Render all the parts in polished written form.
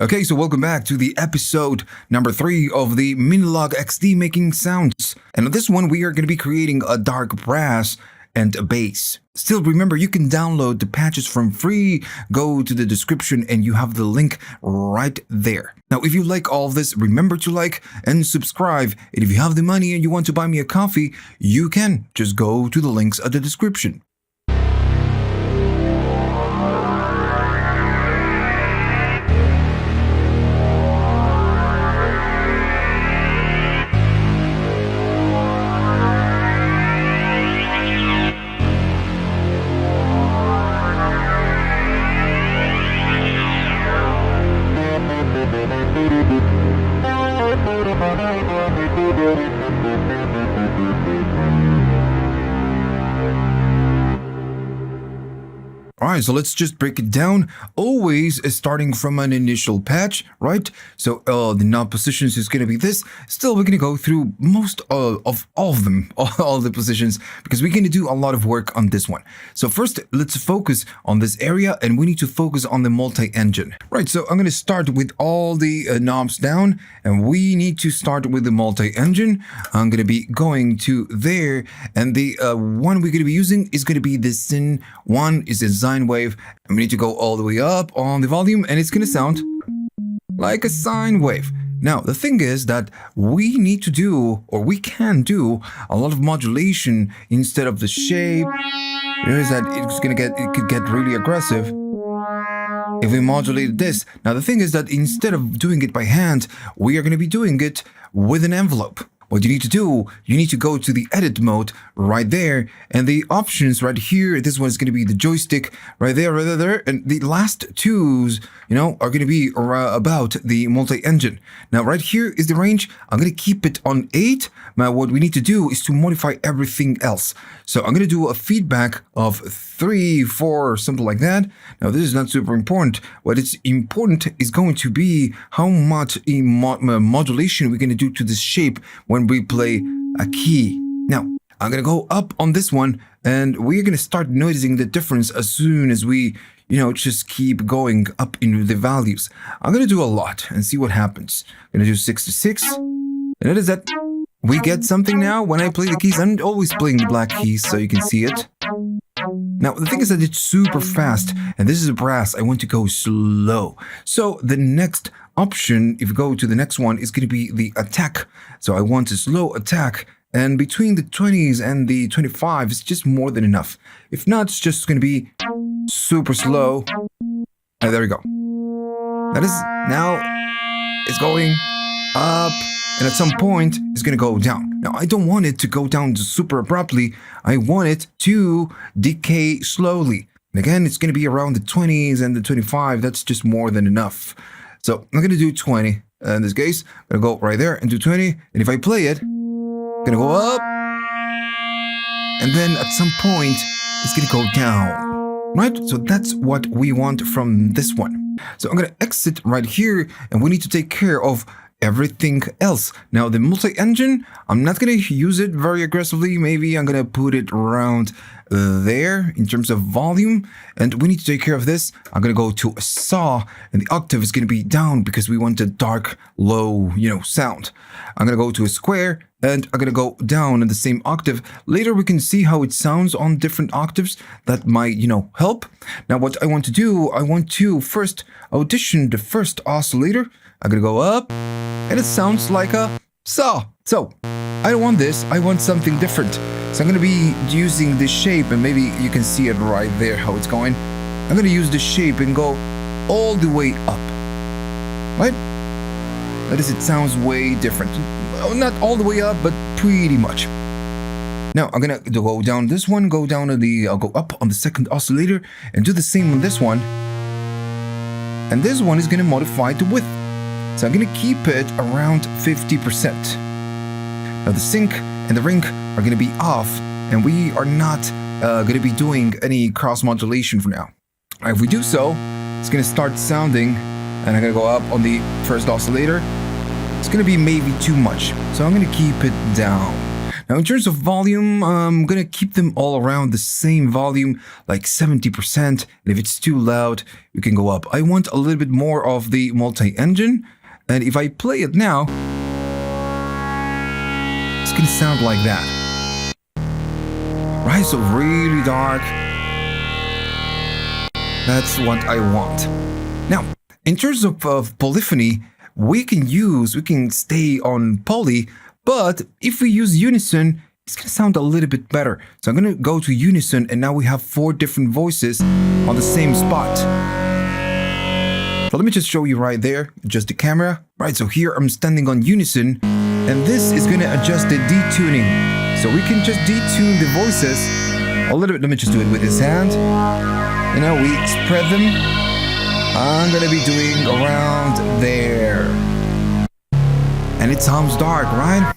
Okay, so welcome back to the episode number 3 of the MINILOGUE XD making sounds. And on this one, we are going to be creating a dark brass and a bass. Still, remember, you can download the patches from free. Go to the description and you have the link right there. Now, if you like all of this, remember to like and subscribe. And if you have the money and you want to buy me a coffee, you can just go to the links at the description. Alright, so let's just break it down. Always starting from an initial patch, right? So the knob positions is going to be this. Still, we're going to go through most of all of them, all the positions, because we're going to do a lot of work on this one. So first, let's focus on this area, and we need to focus on the multi-engine. Right, so I'm going to start with all the knobs down, and we need to start with the multi-engine. I'm going to be going to there, and the one we're going to be using is going to be the Syn. One is a sine wave, and we need to go all the way up on the volume, and it's going to sound like a sine wave. Now, the thing is that we need to do, or we can do, a lot of modulation instead of the shape. Is that it could get really aggressive if we modulate this. Now, the thing is that instead of doing it by hand, we are going to be doing it with an envelope. What you need to do, you need to go to the edit mode right there, and the options right here. This one is going to be the joystick right there, and the last twos, are going to be about the multi-engine. Now, right here is the range. I'm going to keep it on 8. Now, what we need to do is to modify everything else. So I'm going to do a feedback of 3, 4, something like that. Now, this is not super important. What is important is going to be how much modulation we're going to do to this shape when we play a key. Now, I'm going to go up on this one, and we're going to start noticing the difference as soon as we, just keep going up in the values. I'm going to do a lot and see what happens. I'm going to do 6 to 6. And notice that we get something now when I play the keys. I'm always playing the black keys so you can see it. Now, the thing is that it's super fast, and this is a brass. I want to go slow. So the next option, if you go to the next one, is going to be the attack. So I want a slow attack, and between the 20s and the 25 is just more than enough. If not, it's just going to be super slow. And there we go. That is now it's going up, and at some point it's going to go down. Now, I don't want it to go down super abruptly. I want it to decay slowly. And again, it's going to be around the 20s and the 25. That's just more than enough. So I'm going to do 20. In this case, I'm going to go right there and do 20. And if I play it, I'm going to go up. And then at some point, it's going to go down. Right? So that's what we want from this one. So I'm going to exit right here, and we need to take care of everything else. Now, the multi-engine, I'm not going to use it very aggressively. Maybe I'm going to put it around there in terms of volume, and we need to take care of this. I'm going to go to a saw, and the octave is going to be down because we want a dark, low, sound. I'm going to go to a square, and I'm going to go down in the same octave. Later, we can see how it sounds on different octaves. That might, help. Now, what I want to do, I want to first audition the first oscillator. I'm going to go up, and it sounds like a saw. So, I don't want this. I want something different. So I'm going to be using this shape, and maybe you can see it right there, how it's going. I'm going to use this shape and go all the way up. Right? That is, it sounds way different. Well, not all the way up, but pretty much. Now, I'm going to go down this one, go down to the, I'll go up on the second oscillator, and do the same on this one. And this one is going to modify the width. So I'm going to keep it around 50%. Now the sync and the ring are going to be off, and we are not going to be doing any cross modulation for now. If we do so, it's going to start sounding, and I'm going to go up on the first oscillator. It's going to be maybe too much, so I'm going to keep it down. Now, in terms of volume, I'm gonna keep them all around the same volume, like 70%. And if it's too loud, we can go up. I want a little bit more of the multi-engine. And if I play it now, it's gonna sound like that. Right, so really dark. That's what I want. Now, in terms of polyphony, we can stay on poly, but if we use unison, it's gonna sound a little bit better. So I'm gonna go to unison, and now we have 4 different voices on the same spot. So let me just show you right there, adjust the camera. Right, so here I'm standing on unison, and this is gonna adjust the detuning. So we can just detune the voices a little bit. Let me just do it with this hand. You know, we spread them. I'm gonna be doing around there. And it sounds dark, right?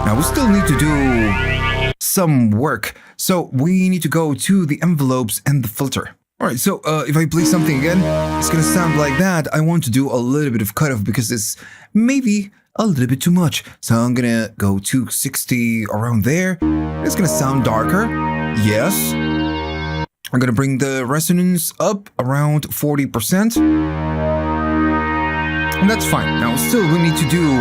Now we still need to do some work. So we need to go to the envelopes and the filter. Alright, so if I play something again, it's gonna sound like that. I want to do a little bit of cutoff because it's maybe a little bit too much. So I'm gonna go to 60 around there. It's gonna sound darker. Yes. I'm gonna bring the resonance up around 40%. And that's fine. Now still we need to do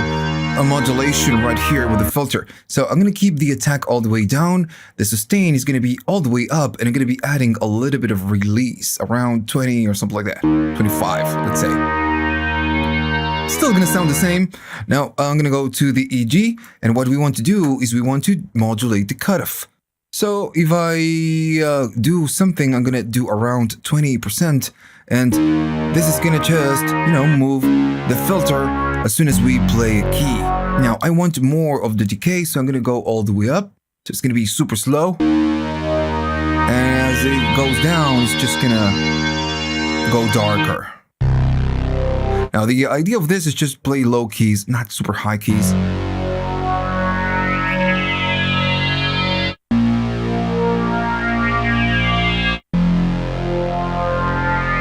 a modulation right here with the filter. So I'm gonna keep the attack all the way down. The sustain is gonna be all the way up, and I'm gonna be adding a little bit of release around 20 or something like that. 25, let's say. Still gonna sound the same. Now I'm gonna go to the EG, and what we want to do is we want to modulate the cutoff. So if I do something, I'm gonna do around 20%, and this is gonna just, you know, move the filter as soon as we play a key. Now I want more of the decay, so I'm gonna go all the way up. So it's gonna be super slow, and as it goes down, it's just gonna go darker. Now the idea of this is just play low keys, not super high keys.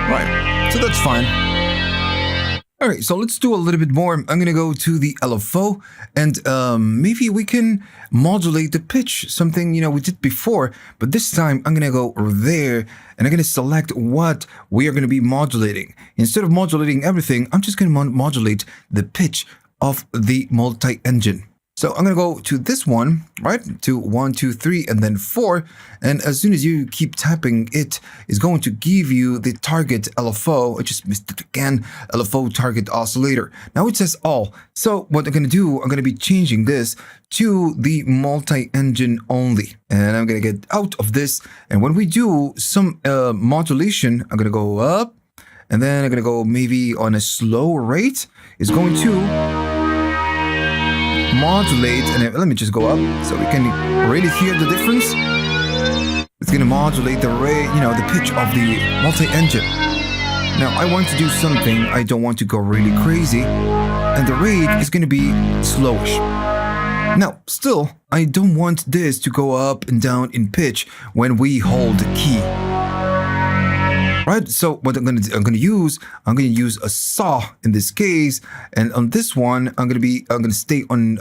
Right, so that's fine. Alright, so let's do a little bit more. I'm gonna go to the LFO, and maybe we can modulate the pitch, something, you know, we did before, but this time I'm gonna go over there, and I'm gonna select what we are gonna be modulating. Instead of modulating everything, I'm just gonna modulate the pitch of the multi-engine. So I'm gonna go to this one, right? To 1, 2, 3, and then 4. And as soon as you keep tapping it, it's going to give you the target LFO. I just missed it again. LFO target oscillator. Now it says all. So what I'm gonna do, I'm gonna be changing this to the multi-engine only. And I'm gonna get out of this. And when we do some modulation, I'm gonna go up, and then I'm gonna go maybe on a slow rate. It's going to modulate, and let me just go up so we can really hear the difference. It's gonna modulate the rate, you know, the pitch of the multi-engine. Now I want to do something. I don't want to go really crazy, and the rate is gonna be slowish. Now still, I don't want this to go up and down in pitch when we hold the key. Right, so what I'm gonna use a saw in this case, and on this one I'm gonna stay on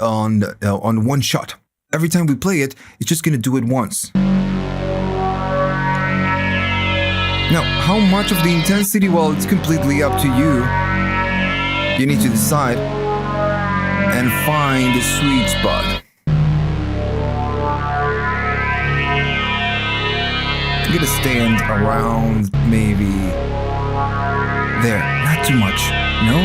one shot. Every time we play it, it's just gonna do it once. Now, how much of the intensity? Well, it's completely up to you. You need to decide and find the sweet spot. I'm gonna stand around maybe there, not too much, no?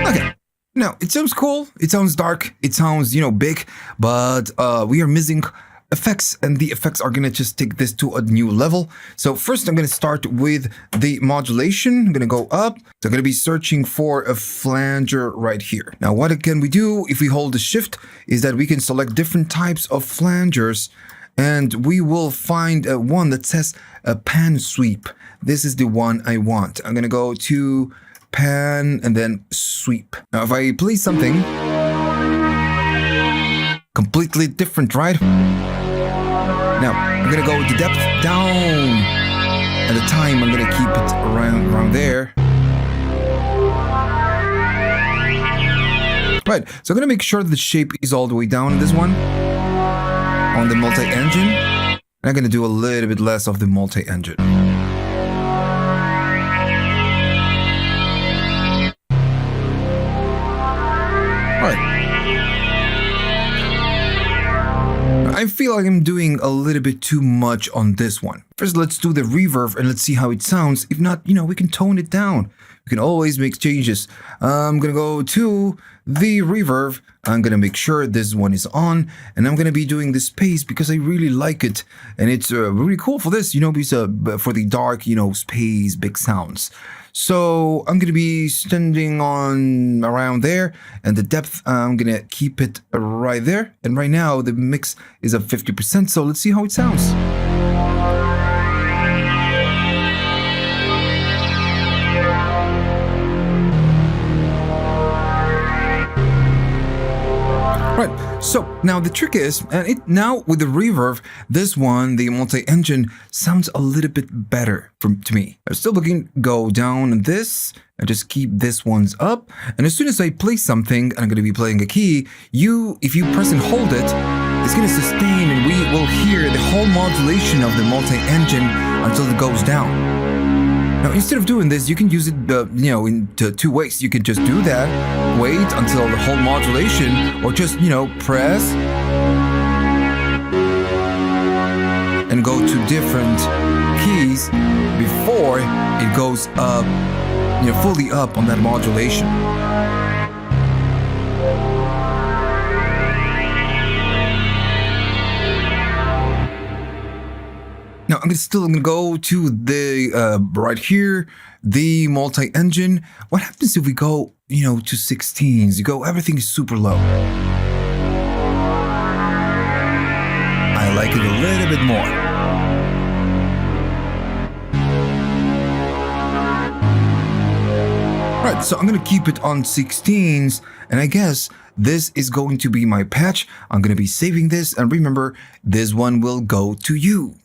Okay, now it sounds cool, it sounds dark, it sounds, you know, big, but we are missing effects, and the effects are gonna just take this to a new level. So first I'm gonna start with the modulation. I'm gonna go up. So I'm gonna be searching for a flanger right here. Now what can we do if we hold the shift is that we can select different types of flangers, and we will find one that says a pan sweep. This is the one I want. I'm gonna go to pan and then sweep. Now if I play something completely different, right? Now, I'm gonna go with the depth down, and the time I'm gonna keep it around there. Right, so I'm gonna make sure that the shape is all the way down in this one, on the multi-engine. And I'm gonna do a little bit less of the multi-engine. I feel like I'm doing a little bit too much on this one. First, let's do the reverb and let's see how it sounds. If not, we can tone it down. We can always make changes. I'm gonna go to the reverb. I'm gonna make sure this one is on, and I'm gonna be doing the space because I really like it, and it's really cool for this, because for the dark, space, big sounds. So I'm gonna be standing on around there, and the depth I'm gonna keep it right there. And right now the mix is at 50%. So let's see how it sounds. Right, so now the trick is, now with the reverb, this one, the multi-engine, sounds a little bit better to me. I'm still looking, go down on this, and just keep this ones up. And as soon as I play something, and I'm going to be playing a key, if you press and hold it, it's going to sustain, and we will hear the whole modulation of the multi-engine until it goes down. Now, instead of doing this, you can use it, in two ways. You can just do that, wait until the whole modulation, or just, press and go to different keys before it goes up, fully up on that modulation. Now, I'm still going to go to the, right here, the multi-engine. What happens if we go, to 16s? Everything is super low. I like it a little bit more. Right, so I'm going to keep it on 16s, and I guess this is going to be my patch. I'm going to be saving this, and remember, this one will go to you.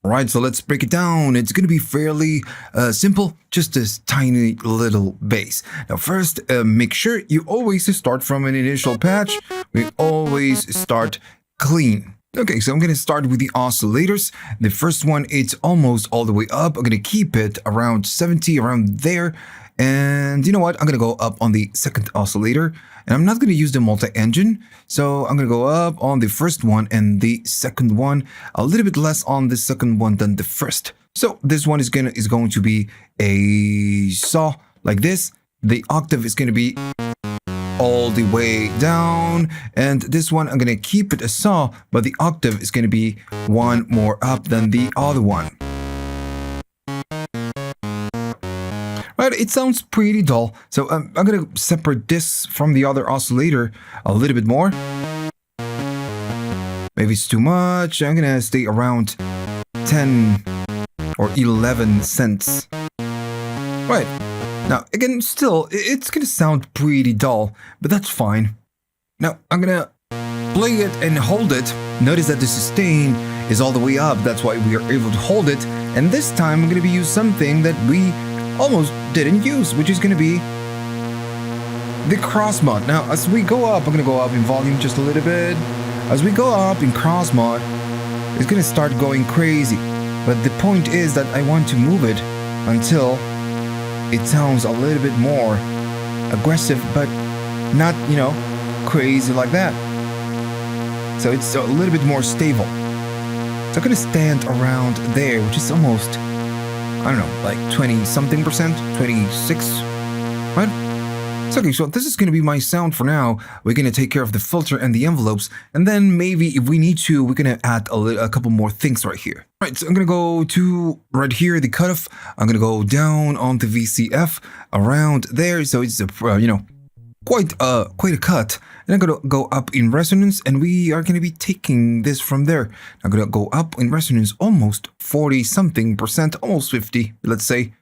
Alright, so let's break it down. It's going to be fairly simple, just this tiny little bass. Now first, make sure you always start from an initial patch. We always start clean. Okay, so I'm going to start with the oscillators. The first one, it's almost all the way up. I'm going to keep it around 70, around there. And you know what? I'm going to go up on the second oscillator. And I'm not going to use the multi-engine. So I'm going to go up on the first one and the second one. A little bit less on the second one than the first. So this one is going to be a saw like this. The octave is going to be all the way down, and this one I'm going to keep it a saw, but the octave is going to be one more up than the other one. Right, it sounds pretty dull, so I'm going to separate this from the other oscillator a little bit more. Maybe it's too much. I'm going to stay around 10 or 11 cents. Right. Now, again, still, it's going to sound pretty dull, but that's fine. Now, I'm going to play it and hold it. Notice that the sustain is all the way up. That's why we are able to hold it. And this time, I'm going to be using something that we almost didn't use, which is going to be the cross mod. Now, as we go up, I'm going to go up in volume just a little bit. As we go up in cross mod, it's going to start going crazy. But the point is that I want to move it until it sounds a little bit more aggressive, but not, crazy like that. So it's a little bit more stable. So I'm going to stand around there, which is almost, I don't know, like 20-something percent, 26, right? So, okay, so this is going to be my sound for now. We're going to take care of the filter and the envelopes, and then maybe if we need to, we're going to add a couple more things right here. Right, so I'm going to go to right here, the cutoff. I'm going to go down on the VCF around there. So it's, quite a cut. And I'm going to go up in resonance, and we are going to be taking this from there. I'm going to go up in resonance almost 40-something percent, almost 50, let's say.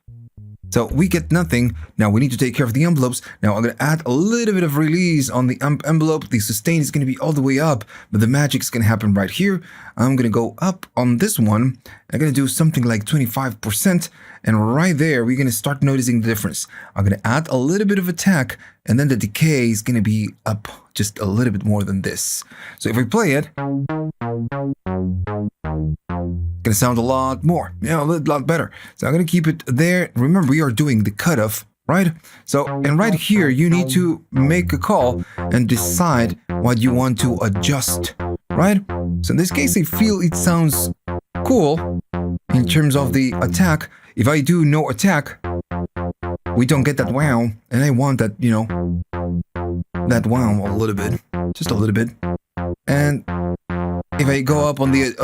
So we get nothing. Now we need to take care of the envelopes. Now I'm going to add a little bit of release on the envelope. The sustain is going to be all the way up, but the magic is going to happen right here. I'm going to go up on this one. I'm going to do something like 25%. And right there, we're going to start noticing the difference. I'm going to add a little bit of attack, and then the decay is going to be up just a little bit more than this. So if we play it, gonna sound a lot more, a lot better. So I'm gonna keep it there. Remember, we are doing the cutoff, right? So, and right here, you need to make a call and decide what you want to adjust, right? So in this case, I feel it sounds cool in terms of the attack. If I do no attack, we don't get that wow, and I want that, that wow a little bit, just a little bit. And if I go up on the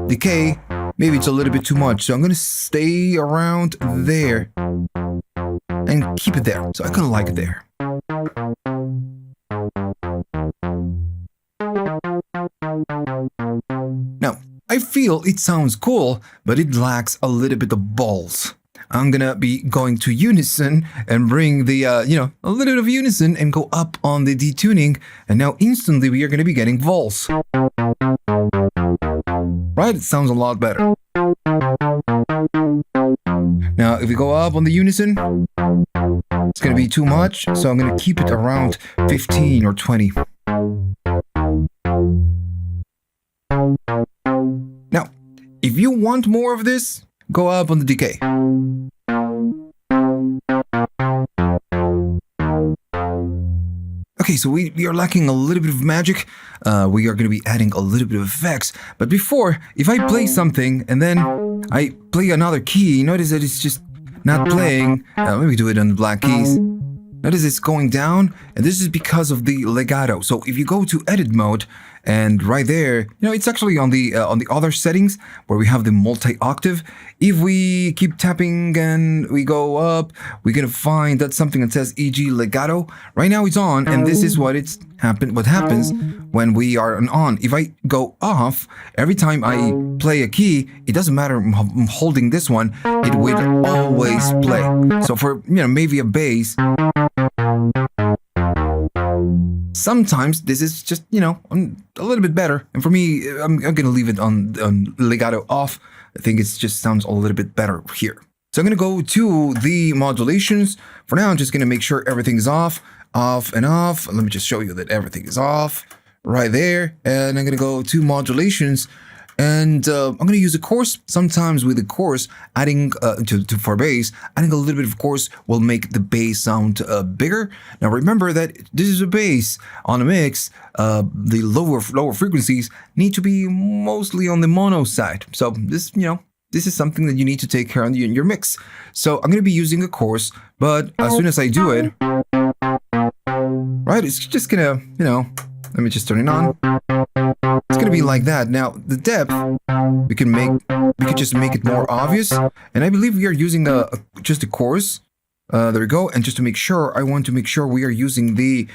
decay, maybe it's a little bit too much. So I'm gonna stay around there and keep it there. So I kind of like it there. Now, I feel it sounds cool, but it lacks a little bit of balls. I'm gonna be going to unison and bring the, a little bit of unison and go up on the detuning. And now instantly we are gonna be getting vols. Right? It sounds a lot better. Now, if we go up on the unison, it's gonna be too much. So I'm gonna keep it around 15 or 20. Now, if you want more of this, go up on the decay. Okay, so we are lacking a little bit of magic. We are going to be adding a little bit of effects. But before, if I play something and then I play another key, notice that it's just not playing. Let me do it on the black keys. Notice it's going down, and this is because of the legato. So if you go to edit mode, and right there, it's actually on the other settings where we have the multi-octave. If we keep tapping and we go up, we're gonna find that something that says EG legato. Right now it's on, and this is what happens when we are on. If I go off, every time I play a key, it doesn't matter I'm holding this one, it will always play. So for maybe a bass, sometimes this is just, a little bit better. And for me, I'm going to leave it on legato off. I think it just sounds a little bit better here. So I'm going to go to the modulations. For now, I'm just going to make sure everything is off and off. Let me just show you that everything is off right there. And I'm going to go to modulations. And I'm going to use a chorus. Sometimes with the chorus, adding for bass, adding a little bit of chorus will make the bass sound bigger. Now remember that this is a bass on a mix. The lower frequencies need to be mostly on the mono side. So this, this is something that you need to take care of in your mix. So I'm going to be using a chorus, but as soon as I do it, right, it's just going to, let me just turn it on. It's gonna be like that. Now the depth we could just make it more obvious, and I believe we are using just a chorus. There we go. And just to make sure, I want to make sure we are using the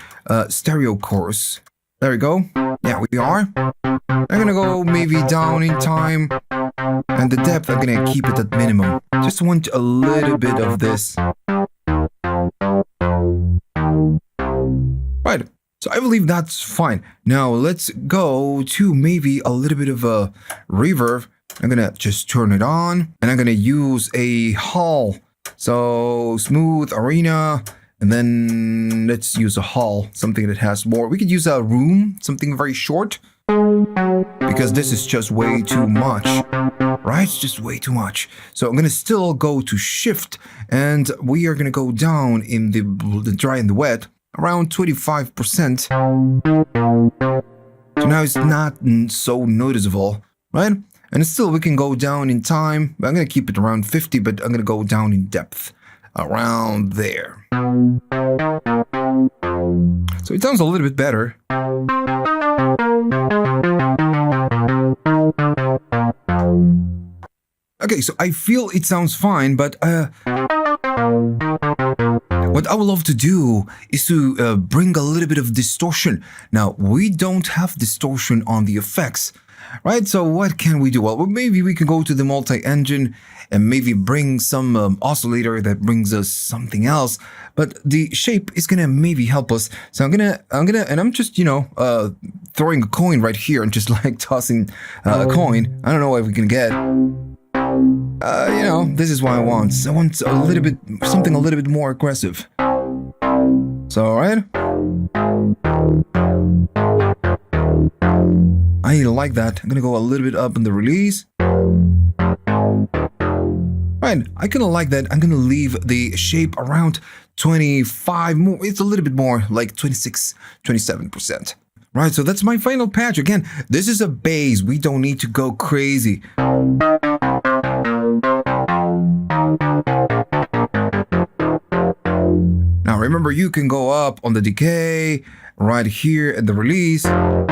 stereo chorus. There we go. Yeah, we are. I'm gonna go maybe down in time, and the depth I'm gonna keep it at minimum. Just want a little bit of this. Right. So I believe that's fine. Now let's go to maybe a little bit of a reverb. I'm gonna just turn it on, and I'm gonna use a hall. So smooth arena, and then let's use a hall, something that has more. We could use a room, something very short, because this is just way too much, right? It's just way too much. So I'm gonna still go to shift, and we are gonna go down in the dry and the wet, around 25%. So now it's not so noticeable, right? And still we can go down in time. I'm going to keep it around 50, but I'm going to go down in depth around there. So it sounds a little bit better. Okay, so I feel it sounds fine, but what I would love to do is to bring a little bit of distortion. Now, we don't have distortion on the effects. right? So what can we do? Well, maybe we can go to the multi-engine and maybe bring some oscillator that brings us something else. But the shape is gonna maybe help us. So I'm just, throwing a coin right here and just like tossing a coin. I don't know what we can get. This is what I want. I want something a little bit more aggressive. So, alright. I like that. I'm gonna go a little bit up in the release. Right, I kind of like that. I'm gonna leave the shape around 25 more. It's a little bit more, like 26, 27%. Right, so that's my final patch. Again, this is a bass. We don't need to go crazy. Now remember, you can go up on the decay right here at the release and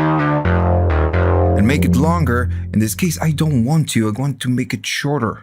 make it longer. In this case, I don't want to. I want to make it shorter.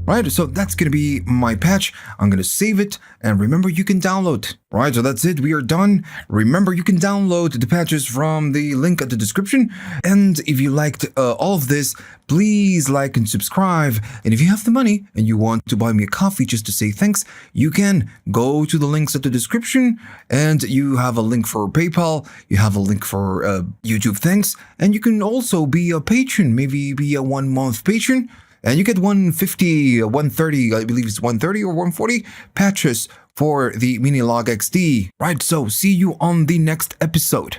Right, so that's gonna be my patch. I'm gonna save it, and remember, you can download. Right, so that's it. We are done. Remember, you can download the patches from the link at the description. And if you liked all of this, please like and subscribe. And if you have the money and you want to buy me a coffee just to say thanks, you can go to the links at the description, and you have a link for PayPal. You have a link for YouTube thanks, and you can also be a patron, maybe be a 1 month patron. And you get 150, 130, I believe it's 130 or 140 patches for the MINILOGUE XD. Right, so see you on the next episode.